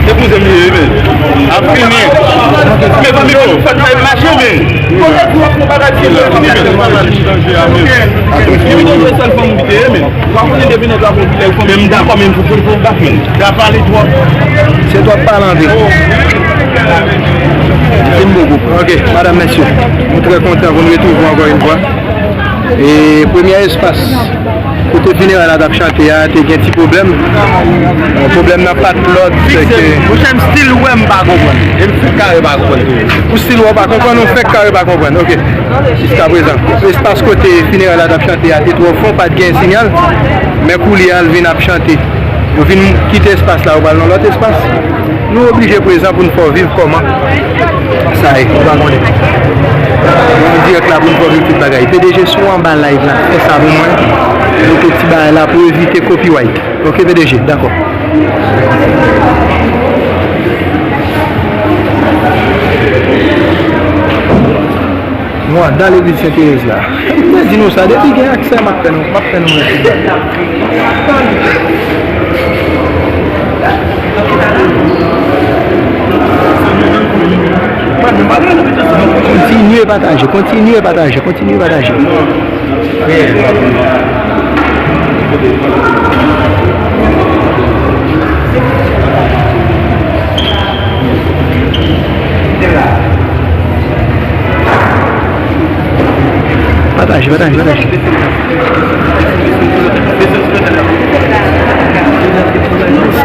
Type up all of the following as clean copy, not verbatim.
C'est vous aimez, mais après, mais vous faites la chemin. C'est toi parler en ville. Ok, madame, messieurs, nous sommes très contents de nous retrouver encore une fois. Et premier espace, côté funéraire, on a chanté, il y a un petit problème. Le problème n'a pas de l'autre, c'est que... Vous avez un style où je ne pas comprendre. Et le fait carré pas comprendre. Ou style où on pas comprendre, on fait carré pas comprendre. Ok, jusqu'à présent. L'espace côté funéraire, on a chanté, il y a trop fond, pas de gain signal. Mais pour lui, on vient chanter. Nous venons quitter l'espace là, on va dans l'autre espace. Nous obligés présent pour nous faire vivre comment. Ça y est, on va connaître. On dirait que là, pour nous faire vivre toute la bagaille. PDG, soit en bas live là, c'est ça pour moi. Donc, le petit bail là pour éviter copyright. Ok, PDG, d'accord. Moi, dans l'église Saint-Thérèse là, dis-nous ça, depuis qu'il y a accès à ma peine, continuez à partager, continuez à partager, continuez à partager. Partage, partage, partage.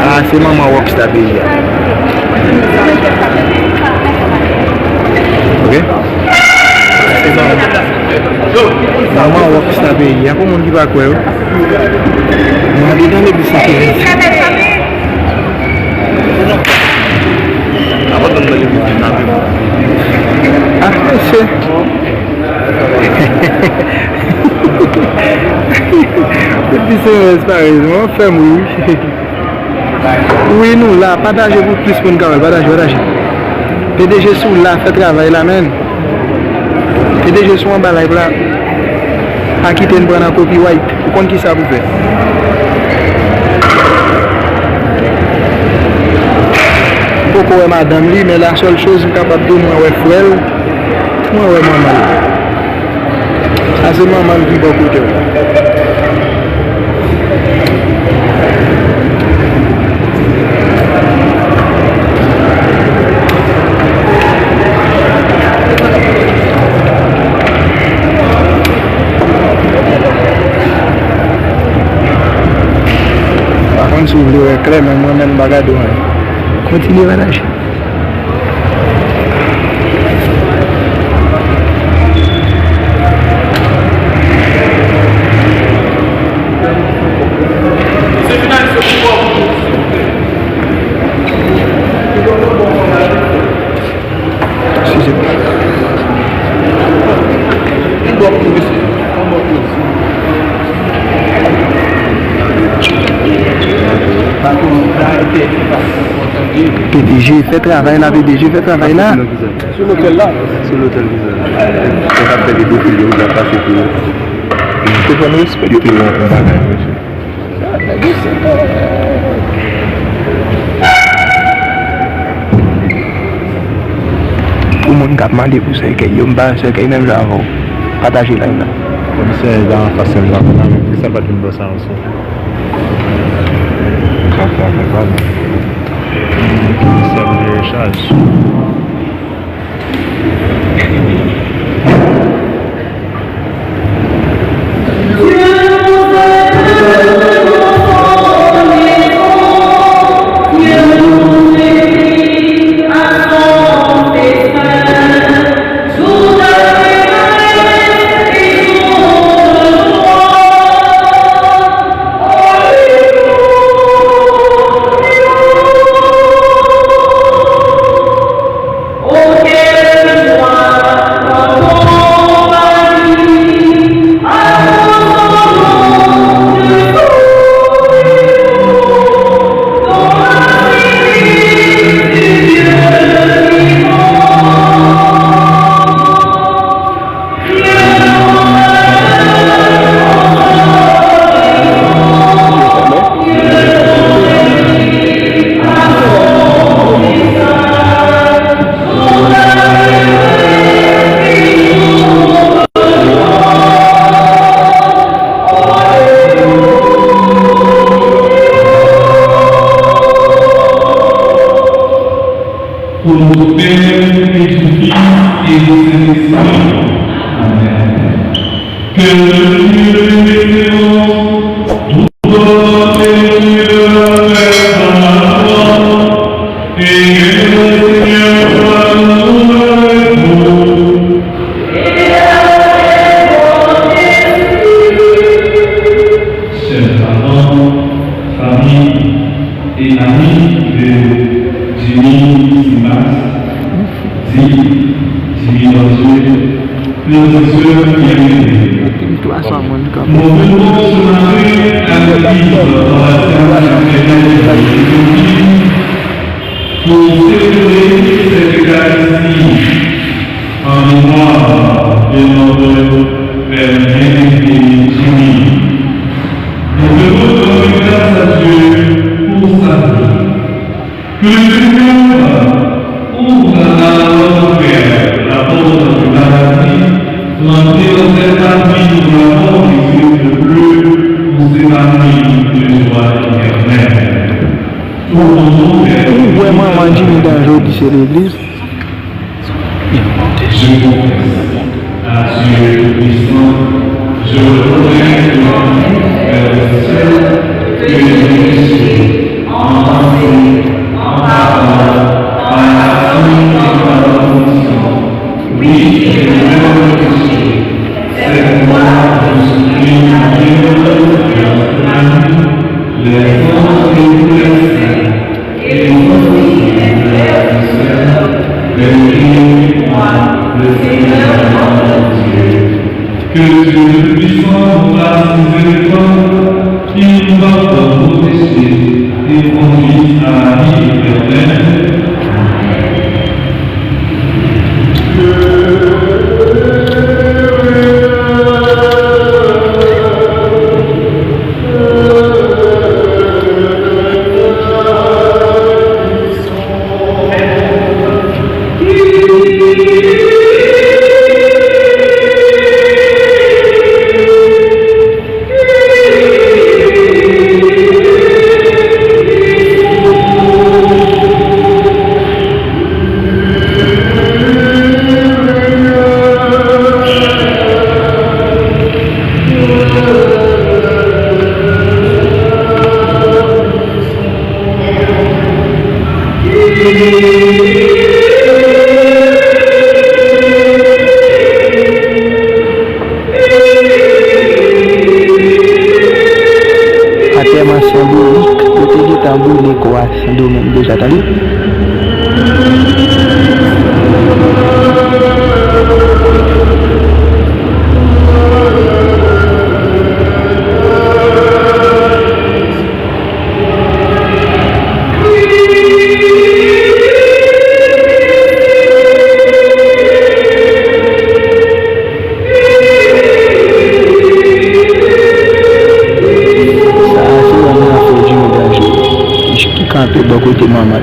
Ah, c'est maman Rockstar pays. Ok? Maman Rockstar pays. Il y a beaucoup de monde qui va quoi? On est dans l'église Saint-Thérèse. Ah, c'est... C'est pareil, on fait oui. Oui, nous là, partagez-vous plus pour nous, partagez, partagez. PDG sous là, fait travail là, même. PDG sous en bas là, à quitter une bonne copyright. Vous comprenez qui ça vous fait? Pourquoi madame lui, mais la seule chose que je suis capable de moi, ouais, frère, moi, ouais, maman. Ça, c'est maman qui va côté. Par contre, si vous voulez clair, mais moi-même, bagado, continuez à lâcher. PDG fait travail là, PDG fait travail là. Sur l'hôtel là. Sur l'hôtel là. On a fait des vidéos, on a passé pour. C'est pas nous, c'est pas du tout un bagage. Tout le monde a demandé pour ça, qu'il y a un bar, c'est qu'il y a même avant. Partager là. Comme c'est dans la façon là, ça va être une bonne séance. C'est de recharge. et ami de Jimmy Simas, Jimmy Roger, professeur Yannick. Mon bureau se marie à l'église pour célébrer cette Eucharistie en mémoire de notre Père et Jimmy. Nous devons donner grâce à Dieu pour sa vie. Que le Seigneur ouvre à notre cœur la porte du paradis, rentrer dans cette partie où la mort existe plus pour s'évanouir de joie éternelle. Vraiment, on dit dans le jour de l'église. Je confesse à Dieu Tout-Puissant, je reconnais devant vous, Père du ciel, que je suis en pensée, en parole, en action et par omission. Oui, je veux réfléchir. C'est moi qui suis en Dieu, les anges et tous les saints, et aussi les frères et sœurs, moi, le Seigneur notre Dieu. Que Dieu Tout-Puissant nous fasse miséricorde, qu'il nous pardonne nos péchés et conduise à la vie éternelle. Déjà t'as lu? Camper do côté maman.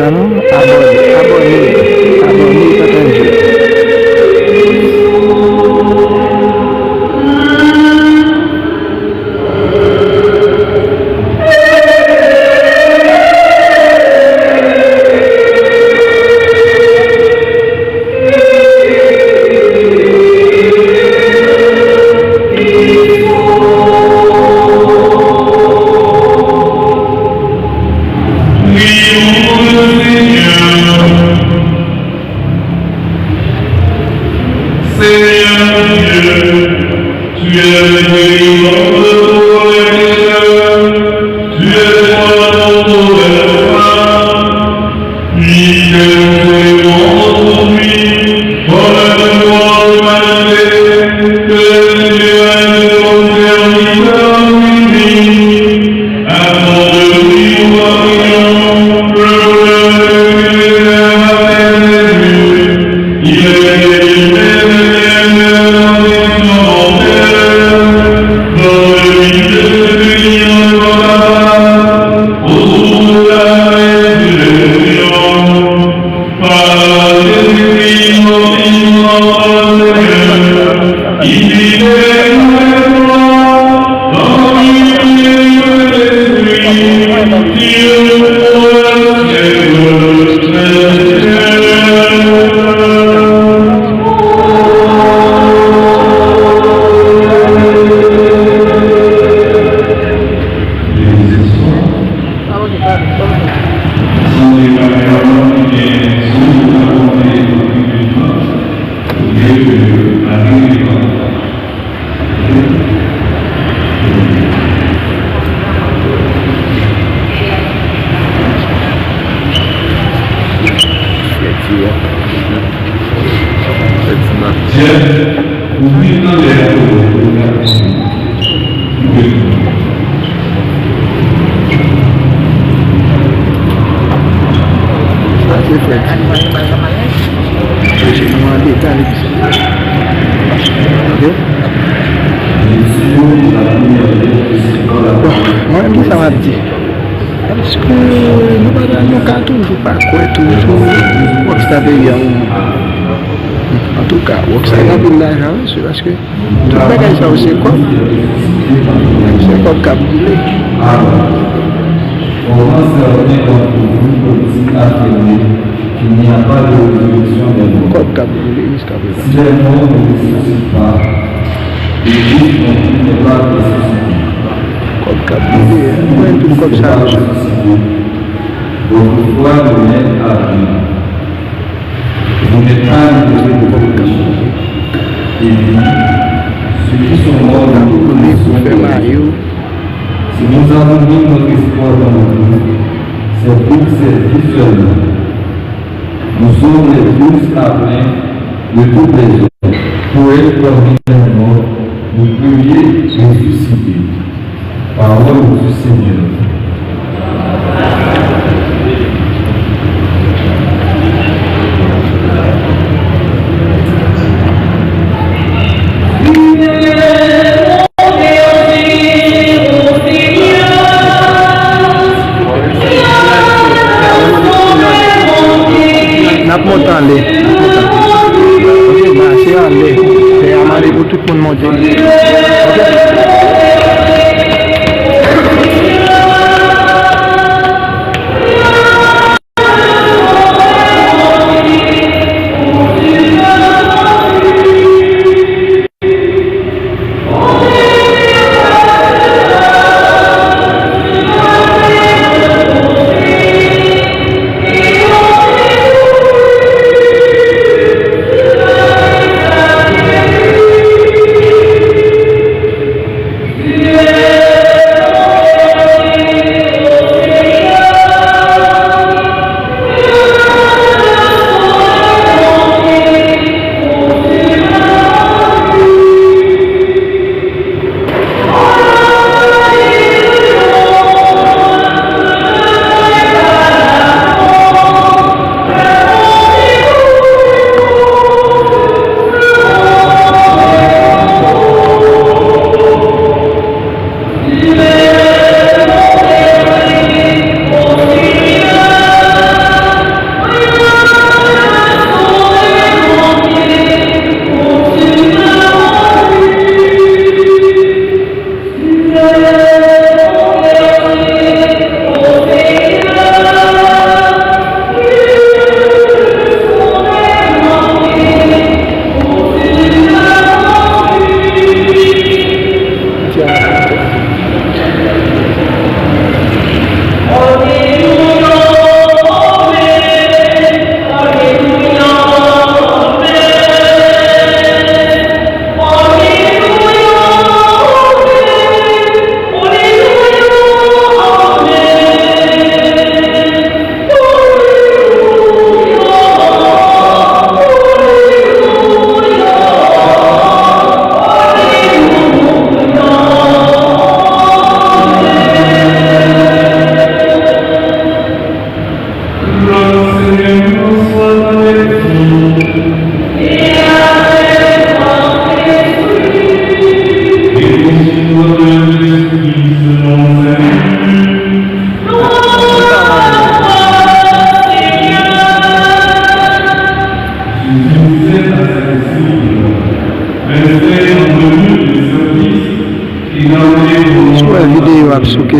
Dans le Moi, ça m'a dit. Est-ce que nous pas toujours pas quoi toujours Rockstar en tout cas, Rockstar a de l'argent, c'est parce que tout le bagage ça aussi quoi. C'est comme cap boulé. Il n'y a pas de résolution des mots. Comme cap boulé jusqu'à présent. Si les mots ne ressuscitent pas, l'Église n'est pas ressuscitée. Comme cap boulé, ouais, tout comme ça. Votre foi ne mène à rien. Vous n'êtes pas libérés de vos péchés. Et puis, ceux qui sont morts dans le péché, si nous avons mis notre espoir dans l'Église, c'est pour cette vie seulement. Nous sommes les plus appelés de toutes les hommes pour être parmi les morts, vous pourriez ressusciter. Parole du Seigneur. Pour tout le monde monter.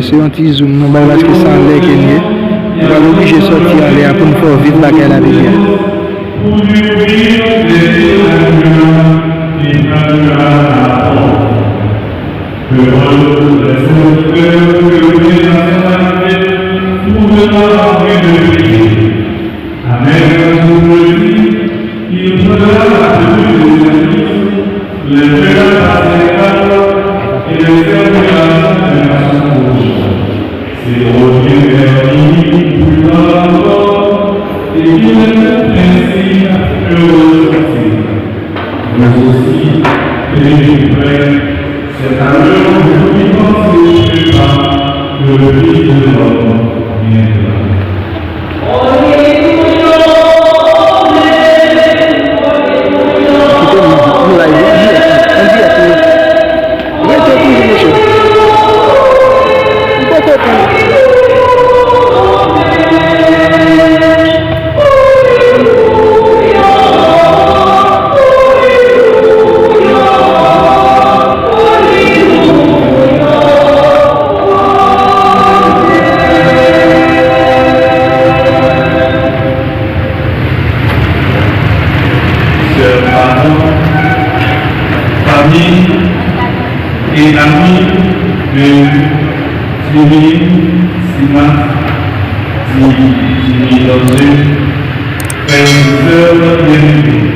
C'est un petit zoom, non, parce que ça allait qu'il y ait. On va l'obliger de sortir aller pour nous faire vite la gueule avec elle. Nous qui pensez pas que le Fils de l'homme viendra. Et amis de Sylvie, Simas, Jimmy Danger, frères et sœurs bien-aimés.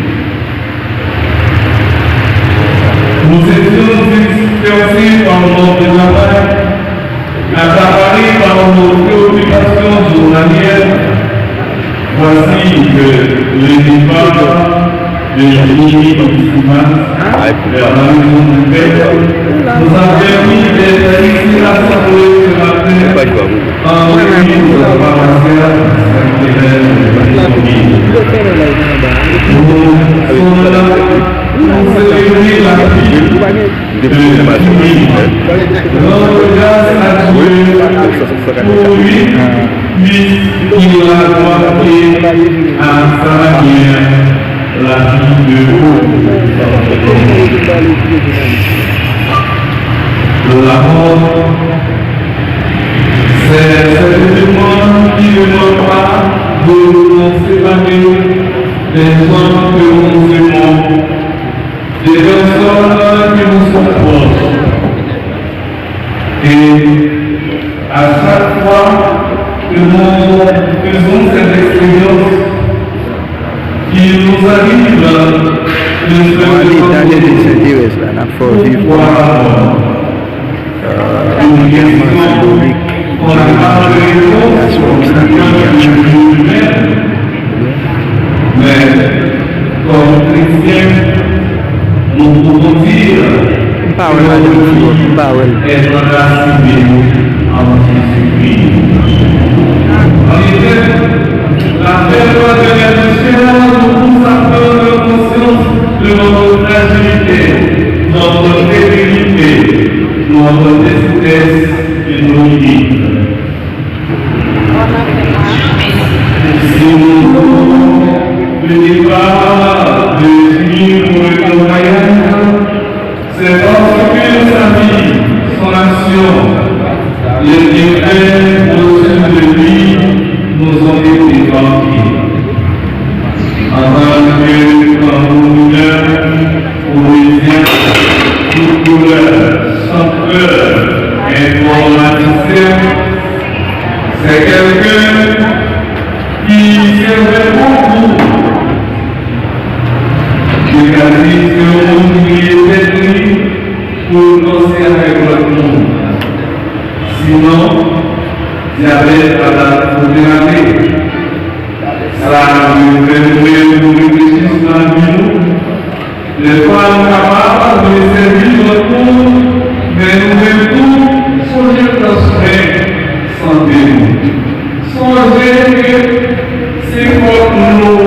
Nous étions dispersés par notre travail, accaparés par nos préoccupations journalières. Voici que le départ de Jimmy Simas vers la maison de Père nous a permis d'être ici rassemblés ce matin en l'église de la paroissiale Saint-Hélène de Nous sommes là pour célébrer la vie de Jimmy. Notre grâce à Dieu pour lui, puisqu'il a apporté à sa manière la vie de la mort, c'est cet événement qui ne manque pas de nous séparer des hommes que nous aimons, des personnes que nous sommes proches. Et à chaque fois que nous faisons cette expérience, qui nous arrive de une question qu'on n'a pas de réponse, mais comme chrétiens, nous pouvons dire être racinés en Jésus-Christ. En effet, la période de l'émission nous pousse à prendre conscience de notre fragilité, notre fébrilité, notre détresse et nos limites. Si nous voulons le départ de Jimmy pour le voyage, c'est parce que sa vie, son action, les bienfaits au sein de lui nous ont été vantés. Avant que, quand nous toute couleur, sans peur, informaticien, c'est quelqu'un qui servait beaucoup de garder ce monde qui était pris pour danser avec le monde. Sinon, il y avait pas la photographie. Ça nous fait mourir pour réfléchir sur la vie. Les femmes capables de servir notre monde, mais nous devons changer de santé. Songez que c'est pour nous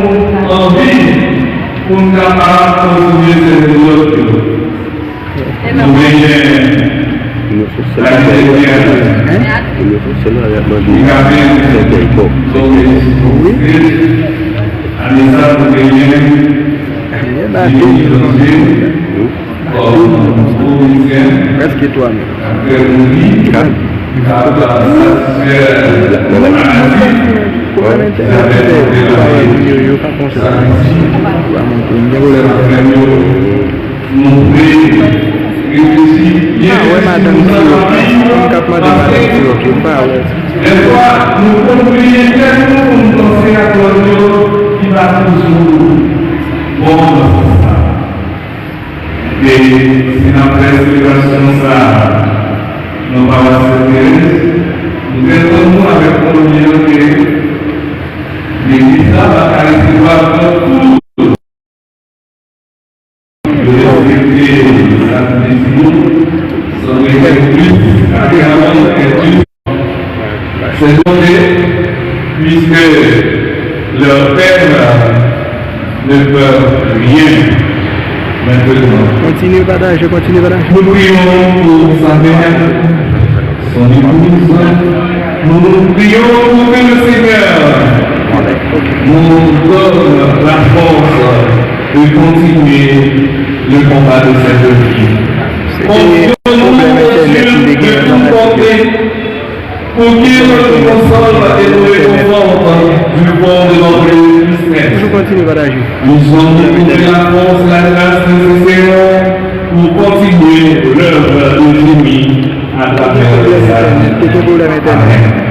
envie pour nous capables de consommer cette autres. Nous veillons la presque toi. nous propriétaires pour penser à Dieu qui va toujours bon dans ça. Et si dans la célébration ça, nous pas nous restons avec le que l'Église va recevoir tout de respecter la décision, sans C'est donné puisque leur père ne peut rien maintenant. Continue, badage, continue, badage. Nous prions pour sa mère, son épouse. Nous prions pour que le Seigneur nous donne la force de continuer le combat de cette vie. Pour qu'il nous console et nous réconforte du fond de notre existence. Nous sommes donné la force, la grâce nécessaire pour continuer l'œuvre de Jésus à travers les années. Amen.